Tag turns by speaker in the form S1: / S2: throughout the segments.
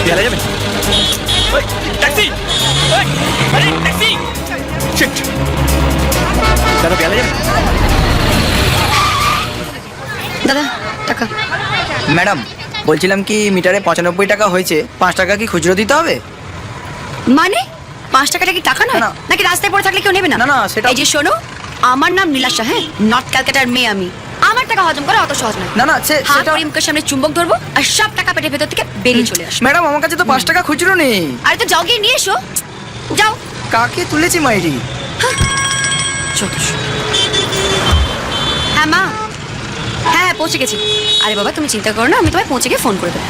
S1: বেলা যাবে taxi taxi দাদা বেলা যাবে
S2: দাদা টাকা।
S3: ম্যাডাম বলছিলাম কি মিটারে 95 টাকা হয়েছে, 5 টাকা কি খুচরো দিতে হবে?
S2: মানে 5 টাকাটা কি টাকা নয়?
S3: না।
S2: নাকি রাস্তায় পড়ে থাকলে কেউ নেবে না?
S3: না, না, সেটা-
S2: এই যে শোনো, আমার নাম নীলাশা, হ্যাঁ, নর্থ ক্যালকাটার মেয়ে আমি। আমার টাকা হজম করা অত সহজ নয়।
S3: না না
S2: হাত
S3: সেটা
S2: করে মুখের সামনে চুম্বক ধরবো আর সব টাকা পেটের ভেতর থেকে বেরিয়ে চলে আসবে।
S3: ম্যাডাম আমার কাছে তো 5 টাকা খুচরো নেই।
S2: আরে তো যাও গিয়ে নিয়ে এসো, যাও।
S3: কাকে তুলেছি মাইরি?
S2: হ্যাঁ মা, হ্যাঁ পৌঁছে গেছি। আরে বাবা তুমি চিন্তা করো না, আমি তোমায় পৌঁছে গিয়ে ফোন করে দেবো।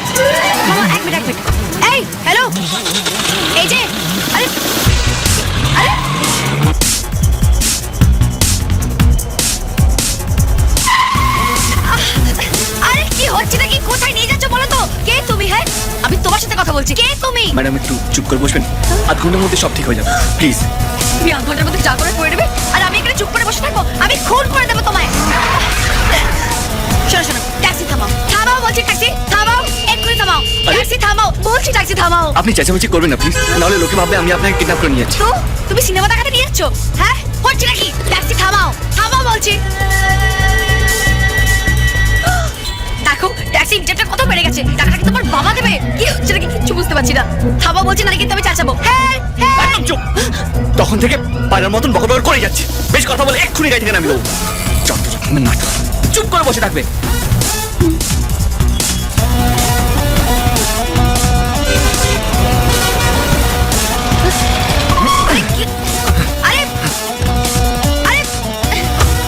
S2: মামা এক মিনিট। এই হ্যালো, এই যে আরে আরে আরে কি হচ্ছে নাকি? কোথায় নিয়ে যাচ্ছ বলো তো? কে তুমি? হ্যাঁ আমি তোমার সাথে কথা বলছি। কে তুমি?
S1: ম্যাডাম একটু চুপ করে বসবেন, আধ ঘন্টার মধ্যে সব ঠিক হয়ে যাবে প্লিজ।
S2: তুমি আধ ঘন্টার মধ্যে যা করে করে নেবে আর আমি এখানে চুপ করে বসে থাকবো? আমি খুন করে দেবো তোমায়। শোনো শোনো, ট্যাক্সি থামাও, থামাও বলছি, ট্যাক্সি থামাও, এক্ষুনি থামাও, ট্যাক্সি থামাও বলছি, ট্যাক্সি থামাও।
S1: আপনি চেঁচামেচি করবেন না প্লিজ, নাহলে লোকে ভাববে আমি আপনাকে কিডন্যাপ করে নিয়ে যাচ্ছি।
S2: তো তুমি সিনেমা দেখাতে নিয়ে যাচ্ছ? হ্যাঁ হচ্ছে নাকি? ট্যাক্সি থামাও, থামাও বলছি। দেখো ট্যাক্সি ইনজেক্টর কত বেড়ে গেছে, টাকাটা কি তোমার বাবা দেবে? কি হচ্ছে নাকি কিচ্ছু বুঝতে পারছি না। থামাও বলছি, নাকি কিন্তু আমি চাচাবো। হ্যাঁ হ্যাঁ
S1: একদম চুপ। তখন থেকে পায়রার মতন বকর করে যাচ্ছে, বেশ কথা বলে এক্ষুনি গাড়ি থেকে নামিয়ে দেবো। যত রকমের নাটক, চুপ করে বসে থাকবে।
S2: আরে কি- আরে আরে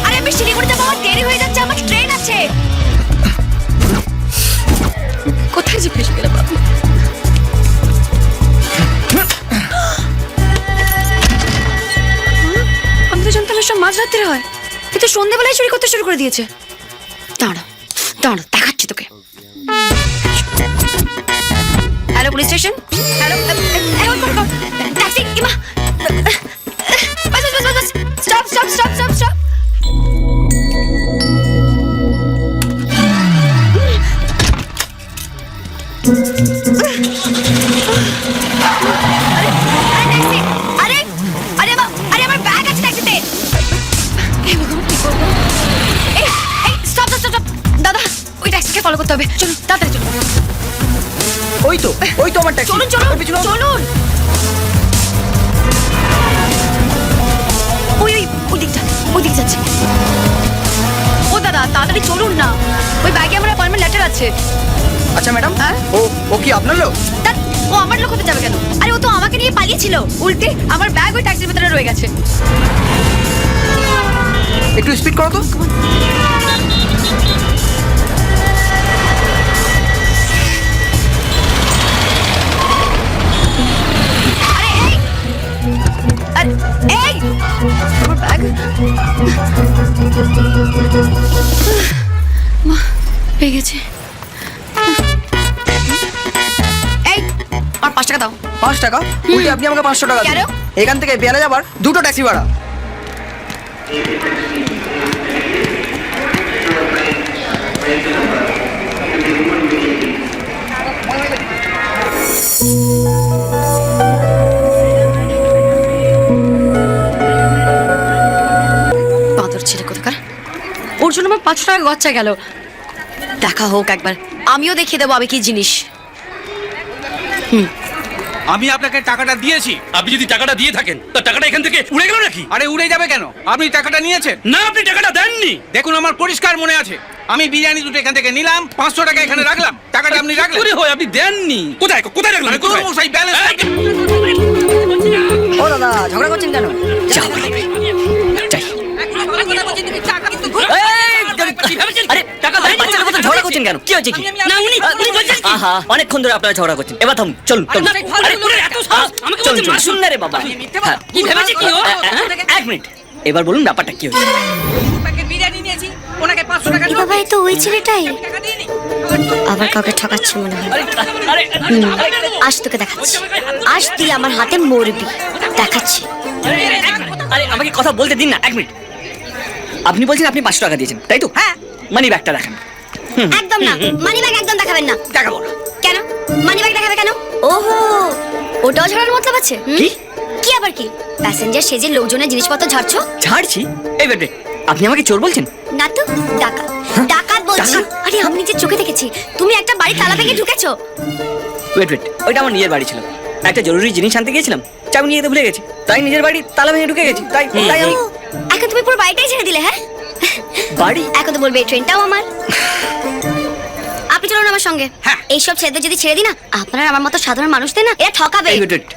S2: আরে আমি শিলিগুড়ি যাবো, আমার দেরি হয়ে যাচ্ছে, আমার ট্রেন আছে। কোথায় যে ফেসে গেলাম বাবু? আমি তো জানতাম এসব মাঝরাত্রে হয়, কিন্তু সন্ধ্যেবেলায় চুরি করতে শুরু করে দিয়েছে। দাঁড়া দাঁড়া, দেখাচ্ছি তোকে। Hello police station, hello taxi, ইমা bus bus bus bus, stop stop stop stop stop. আরে আরে আরে আমার ব্যাগ আছে ট্যাক্সিতে। এই ভগবান, কি করবো? এই এই স্টপ স্টপ স্টপ, দাদা ওই ট্যাক্সিকে ফলো করতে হবে, চলুন তাড়াতাড়ি চলুন।
S3: ওই তো আমার ট্যাক্সি।
S2: চলুন চলুন চলুন। ওই ওই ওই দিক যাচ্ছে। ও দাদা তাড়াতাড়ি চলুন না, ওই ব্যাগে আমার অ্যাপয়েন্টমেন্ট লেটার আছে।
S3: আচ্ছা ম্যাডাম,
S2: হ্যাঁ?
S3: ও কি আপনার লোক?
S2: তা ও আমার লোক হতে যাবে কেন? আরে ও তো আমাকে নিয়ে পালিয়েছিল, উল্টে আমার ব্যাগ ওই ট্যাক্সির ভিতরে রয়ে গেছে।
S3: একটু স্পিড করো তো।
S2: আরে এই আমার ব্যাগ মা পেয়ে গেছে। এই আর 5 টাকা দাও।
S3: 5 টাকা? উল্টে আপনি আমাকে 500 টাকা দিন।
S2: কেন?
S3: এখান থেকে বেলা যাবার 2টো ট্যাক্সি ভাড়া।
S2: বাদর ছেলে কোথাকার, ওর জন্য আমার 500 টাকা গচ্চা গেল। দেখা হোক একবার, আমিও দেখিয়ে দেবো আমি কি জিনিস।
S4: আমি আপনাকে টাকাটা দিয়েছি।
S1: আপনি যদি টাকাটা দিয়ে থাকেন, তা টাকাটা এখান থেকে উড়ে গেল নাকি?
S4: আরে উড়ে যাবে কেন? আপনি টাকাটা নিয়েছেন?
S1: না, আপনি টাকাটা দেননি।
S4: দেখুন আমার পরিষ্কার মনে আছে, আমি বিরিয়ানি দুটো এখান থেকে নিলাম, 500 টাকা এখানে রাখলাম, টাকাটা আপনি রাখলেন।
S1: চুরি হয়, আপনি দেননি। কোথায় কোথায় রাখলেন?
S4: আরে
S1: কোথায়?
S4: মশাই ব্যালেন্স
S3: ও দাদা ঝগড়া করছেন কেন?
S1: যাও, যাই।
S5: আরে টাকা দেন, বাচ্চাদের মতো ঝগড়া করছেন কেন? কি হয়েছে কি?
S6: না উনি বলছেন কি?
S5: আহা, অনেকক্ষণ ধরে আপনারা ঝগড়া করছেন, এবার থামুন, চলুন চলুন।
S6: আরে তোর এত সাহস, আমাকে
S5: চলুন
S6: বলছে
S5: চলুন,
S6: মাসুম।
S5: শুন না রে বাবা। হ্যাঁ,
S6: কি ভেবেছে কি ও?
S5: এক মিনিট, এবার বলুন ব্যাপারটা কি হয়েছে?
S4: বিরিয়ানি নিয়েছি, ওনাকে 500 টাকা
S2: এই বাবা, এই তো ওই ছেলেটাই
S4: টাকা দিইনি।
S2: আবার কাউকে ঠকাচ্ছে মনে হয়।
S5: আরে
S2: আজ তোকে দেখাচ্ছি, আজ তুই আমার হাতে মরবি, দেখাচ্ছি।
S5: আরে আমাকে কথা বলতে দিন না, এক মিনিট। আপনি বলছেন আপনি 500 টাকা দিয়েছেন, তাই তো?
S2: হ্যাঁ।
S5: মানি ব্যাগটা দেখান।
S2: একদম না, মানি ব্যাগ একদম দেখাবেন না।
S5: দেখাবো না।
S2: কেন? মানি ব্যাগ দেখাবে কেন? ওহো, ওটাও ঝাড়ার মতলব আছে? হুম?
S5: কি?
S2: কি আবার কি? প্যাসেঞ্জার সেজে লোকজনের জিনিসপত্র ঝাড়ছো?
S5: ছাড়ছি এই বেটে, আপনি আমাকে চোর বলছেন?
S2: না তো, ডাকাত। ডাকাত বলছি।
S5: ডাকাত?
S2: আরে আমি নিজের চোখে দেখেছি, তুমি একটা বাড়ি তালা ভেঙে ঢুকেছো।
S5: ওয়েট ওয়েট, ওইটা আমার নিজের বাড়ি ছিল। একটা জরুরি জিনিস আনতে গিয়েছিলাম, চাবি নিয়ে যেতে ভুলে গেছি, তাই নিজের বাড়ি তালা ভেঙে ঢুকে গেছি। তাই তাই আমি
S2: ও, এখন তুমি পুরো বাড়িটাই ছেড়ে দিলে, হ্যাঁ?
S5: বাড়ি
S2: এখন তো বলবে এই ট্রেনটাও আমার। আপনি চলুন আমার সঙ্গে।
S4: হ্যাঁ।
S2: এইসব ছেলেদের যদি ছেড়ে দিই না, আপনারা আমার মতো সাধারণ মানুষদের না এরা ঠকাবে।
S5: এই ওয়েট ওয়েট,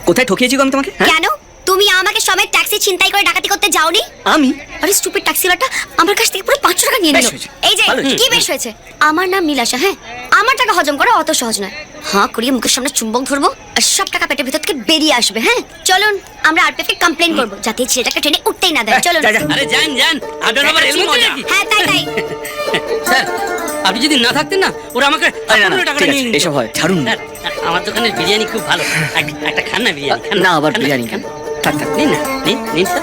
S5: কোথায় ঠকিয়েছি গো আমি তোমাকে? হ্যাঁ?
S2: কেন? তুমি আমাকে সময় ট্যাক্সি ছিনতাই করে ডাকাতি করতে যাওনি?
S5: আমি
S2: আরে স্টুপিড ট্যাক্সিওয়ালাটা আমার কাছ থেকে পুরো 500 টাকা নিয়ে নিল।
S5: বেশ হয়েছে।
S2: এই যে
S5: ভালো হয়েছে।
S2: কি বেশ হয়েছে? আমার নাম নীলাশা, হ্যাঁ? আমার টাকা হজম করা অত সহজ নয়। হ্যাঁ করিয়ে মুখের সামনে চুম্বক ধরবো আর সব টাকা পেটের ভিতর থেকে বেরিয়ে আসবে। হ্যাঁ চলুন, আমরা আরপিএফ কে কমপ্লেন করব যাতে এই ছেলেটাকে ট্রেনে উঠতেই না দেয়। চলুন।
S5: যা, যা।
S6: আরে যান যান, আপনার আবার
S4: এটা
S6: এমন
S4: কি মজা?
S6: নাকি?
S2: হ্যাঁ তাই তাই।
S6: স্যার, আপনি যদি না থাকতেন না, ওরা আমাকে
S5: আরে না না,
S6: 15 টাকাটা
S5: ঠিক
S6: নিয়ে
S5: আছে,
S6: নিত।
S5: এসব হয়, ছাড়ুন না।
S6: স্যার, আমার দোকানের বিরিয়ানি খুব ভালো। একটা খান না বিরিয়ানি, খান
S5: না, আবার
S6: খান
S5: বিরিয়ানি
S6: খান।
S5: থাক থাক।
S6: নিন না, নিন নিন স্যার।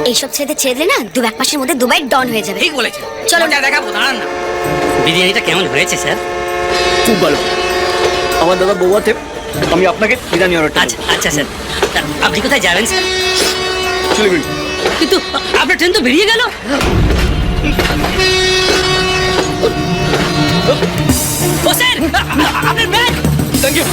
S2: এইসব ছেলেদের ছেড়ে দিলে না 2-1 মাসের মধ্যে দুবাই ডন হয়ে যাবে।
S4: ঠিক বলেছে।
S2: চলো।
S4: মজা দেখাবো, দাঁড়ান না।
S6: বিরিয়ানিটা কেমন হয়েছে স্যার?
S1: খুব ভালো। আমার দাদা বৌয়াতে আমি আপনাকে বিরিয়ানি অর্ডার
S6: আচ্ছা আচ্ছা স্যার, তা আপনি কোথায় যাবেন স্যার?
S1: শিলিগুড়ি।
S6: কিন্তু আপনার ট্রেন তো বেরিয়ে গেল। ও স্যার, আপনার ব্যাগ।
S1: Thank you.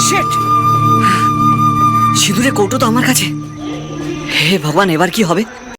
S5: শিট! সিঁদুরের কৌটো তো আমার কাছে। হে ভগবান, এবার কি হবে?